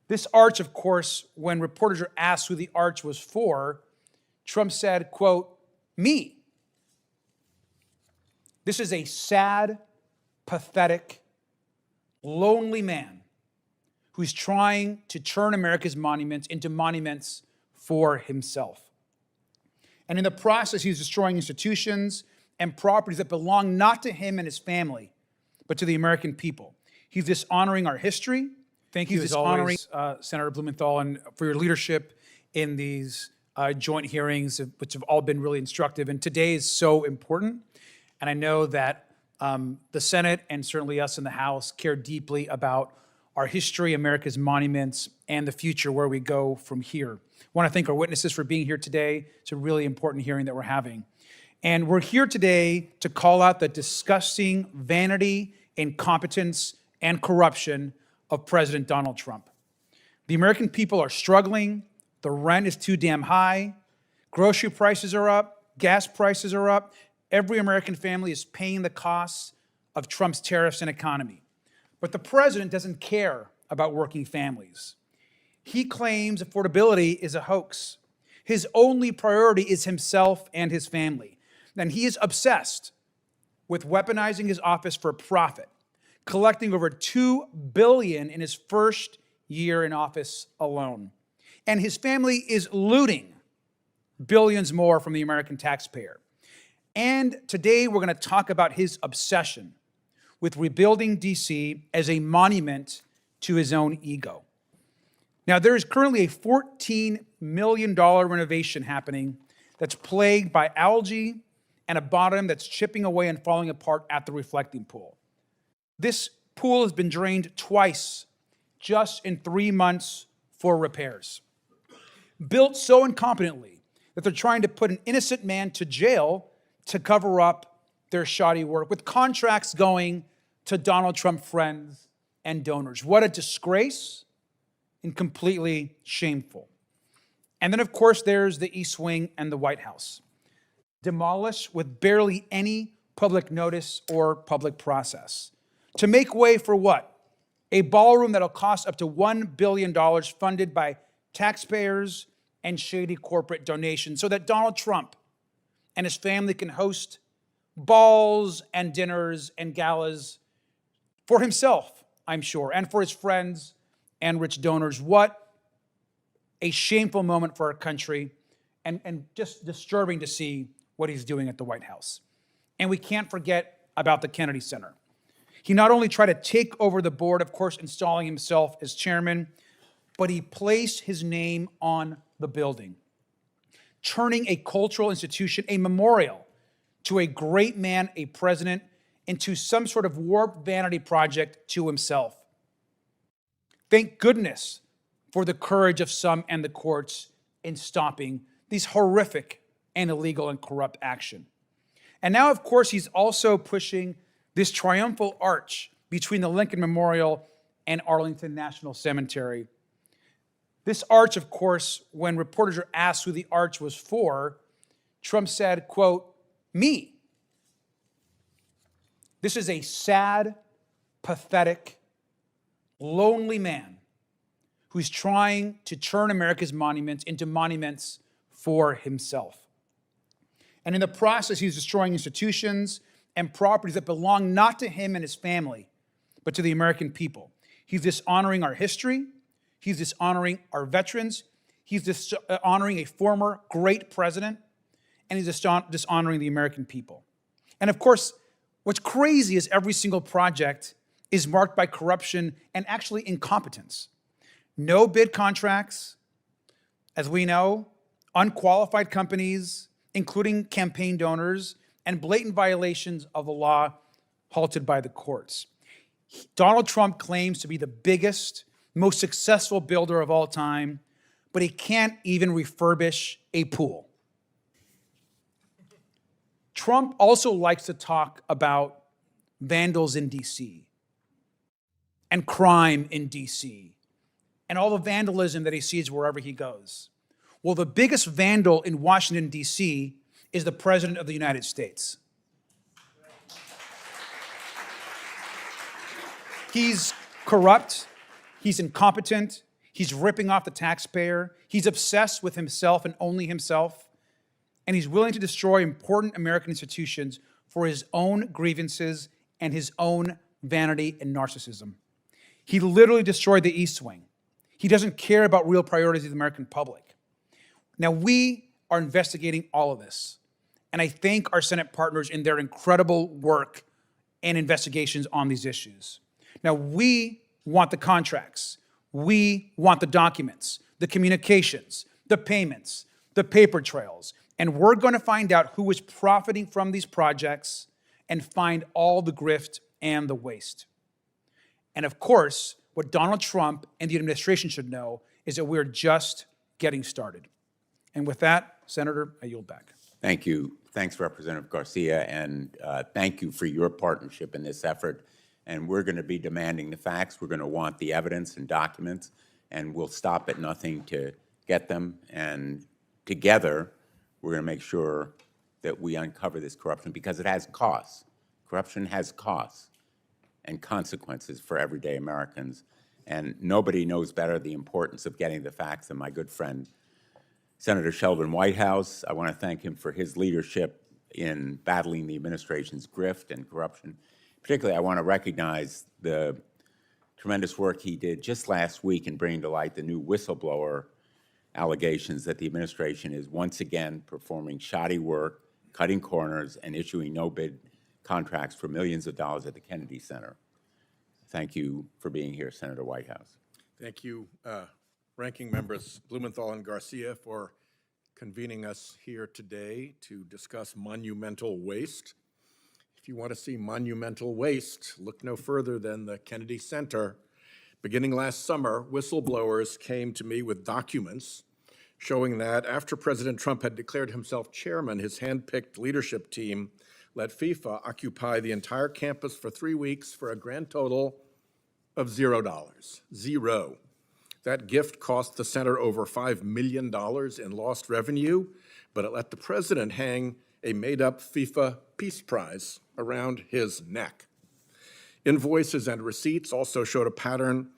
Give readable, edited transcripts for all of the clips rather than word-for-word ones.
This arch, of course, when reporters are asked who the arch was for, Trump said, quote, "Me." This is a sad, pathetic, lonely man who's trying to turn America's monuments into monuments for himself. And in the process, he's destroying institutions and properties that belong not to him and his family, but to the American people. He's dishonoring our history. Thank you, as always, Senator Blumenthal, and for your leadership in these joint hearings, which have all been really instructive. And today is so important. And I know that the Senate and certainly us in the House care deeply about our history, America's monuments, and the future, where we go from here. I want to thank our witnesses for being here today. It's a really important hearing that we're having. And we're here today to call out the disgusting vanity, incompetence, and corruption of President Donald Trump. The American people are struggling. The rent is too damn high. Grocery prices are up. Gas prices are up. Every American family is paying the costs of Trump's tariffs and economy. But the president doesn't care about working families. He claims affordability is a hoax. His only priority is himself and his family. And he is obsessed with weaponizing his office for profit, collecting over $2 billion in his first year in office alone. And his family is looting billions more from the American taxpayer. And today we're going to talk about his obsession with rebuilding DC as a monument to his own ego. Now, there is currently a $14 million renovation happening that's plagued by algae and a bottom that's chipping away and falling apart at the reflecting pool. This pool has been drained twice just in 3 months for repairs. Built so incompetently that they're trying to put an innocent man to jail to cover up their shoddy work, with contracts going to Donald Trump friends and donors. What a disgrace and completely shameful. And then, of course, there's the East Wing and the White House, demolished with barely any public notice or public process. To make way for what? A ballroom that'll cost up to $1 billion, funded by taxpayers and shady corporate donations, so that Donald Trump and his family can host balls and dinners and galas for himself, I'm sure, and for his friends and rich donors. What a shameful moment for our country, and just disturbing to see what he's doing at the White House. And we can't forget about the Kennedy Center. He not only tried to take over the board, of course, installing himself as chairman, but he placed his name on the building, turning a cultural institution, a memorial to a great man, a president, into some sort of warped vanity project to himself. Thank goodness for the courage of some and the courts in stopping these horrific and illegal and corrupt action. And now, of course, he's also pushing this triumphal arch between the Lincoln Memorial and Arlington National Cemetery. This arch, of course, when reporters are asked who the arch was for, Trump said, quote, "Me." This is a sad, pathetic, lonely man who's trying to turn America's monuments into monuments for himself. And in the process, he's destroying institutions and properties that belong not to him and his family, but to the American people. He's dishonoring our history. He's dishonoring our veterans. He's dishonoring a former great president. And he's dishonoring the American people. And of course, what's crazy is every single project is marked by corruption and actually incompetence. No bid contracts, as we know, unqualified companies, including campaign donors, and blatant violations of the law halted by the courts. Donald Trump claims to be the biggest, most successful builder of all time, but he can't even refurbish a pool. Trump also likes to talk about vandals in DC and crime in DC and all the vandalism that he sees wherever he goes. Well, the biggest vandal in Washington, DC is the President of the United States. He's corrupt, he's incompetent, He's ripping off the taxpayer. He's obsessed with himself and only himself. And he's willing to destroy important American institutions for his own grievances and his own vanity and narcissism. He literally destroyed the East Wing. He doesn't care about real priorities of the American public. Now, we are investigating all of this. And I thank our Senate partners in their incredible work and investigations on these issues. Now, we want the contracts. We want the documents, the communications, the payments, the paper trails. And we're going to find out who is profiting from these projects and find all the grift and the waste. And of course, what Donald Trump and the administration should know is that we're just getting started. And with that, Senator, I yield back. Thank you. Thanks, Representative Garcia, and thank you for your partnership in this effort. And we're going to be demanding the facts. We're going to want the evidence and documents, and we'll stop at nothing to get them. And together, we're going to make sure that we uncover this corruption because it has costs. Corruption has costs and consequences for everyday Americans. And nobody knows better the importance of getting the facts than my good friend, Senator Sheldon Whitehouse. I want to thank him for his leadership in battling the administration's grift and corruption. Particularly, I want to recognize the tremendous work he did just last week in bringing to light the new whistleblower allegations that the administration is once again performing shoddy work, cutting corners, and issuing no-bid contracts for millions of dollars at the Kennedy Center. Thank you for being here, Senator Whitehouse. Thank you, Ranking Members Blumenthal and Garcia, for convening us here today to discuss monumental waste. If you want to see monumental waste, look no further than the Kennedy Center. Beginning last summer, whistleblowers came to me with documents showing that after President Trump had declared himself chairman, his hand-picked leadership team let FIFA occupy the entire campus for 3 weeks for a grand total of $0. Zero. That gift cost the center over $5 million in lost revenue, but it let the president hang a made-up FIFA Peace Prize around his neck. Invoices and receipts also showed a pattern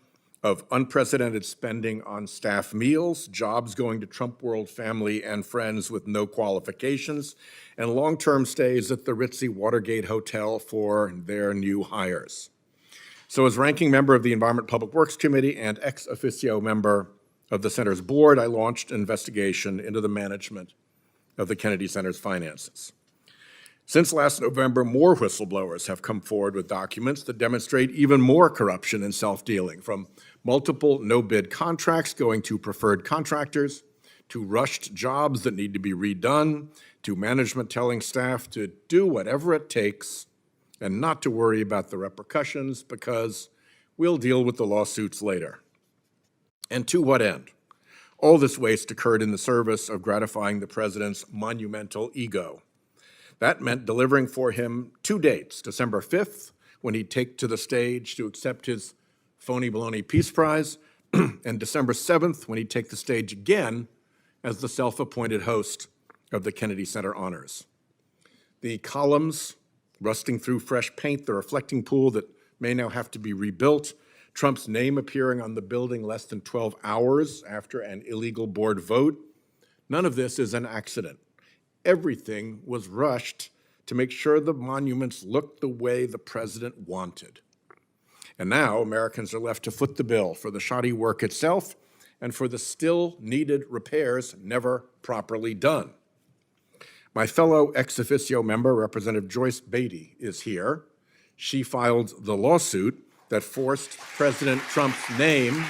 of unprecedented spending on staff meals, jobs going to Trump world family and friends with no qualifications, and long-term stays at the ritzy Watergate Hotel for their new hires. So as ranking member of the Environment Public Works Committee and ex officio member of the center's board, I launched an investigation into the management of the Kennedy Center's finances. Since last November, more whistleblowers have come forward with documents that demonstrate even more corruption and self-dealing, from multiple no-bid contracts going to preferred contractors, to rushed jobs that need to be redone, to management telling staff to do whatever it takes and not to worry about the repercussions because we'll deal with the lawsuits later. And to what end? All this waste occurred in the service of gratifying the president's monumental ego. That meant delivering for him 2 dates, December 5th, when he'd take to the stage to accept his phony baloney Peace Prize, and December 7th, when he'd take the stage again as the self-appointed host of the Kennedy Center Honors. The columns rusting through fresh paint, the reflecting pool that may now have to be rebuilt, Trump's name appearing on the building less than 12 hours after an illegal board vote. None of this is an accident. Everything was rushed to make sure the monuments looked the way the president wanted. And now Americans are left to foot the bill for the shoddy work itself and for the still needed repairs never properly done. My fellow ex officio member, Representative Joyce Beatty, is here. She filed the lawsuit that forced President Trump's name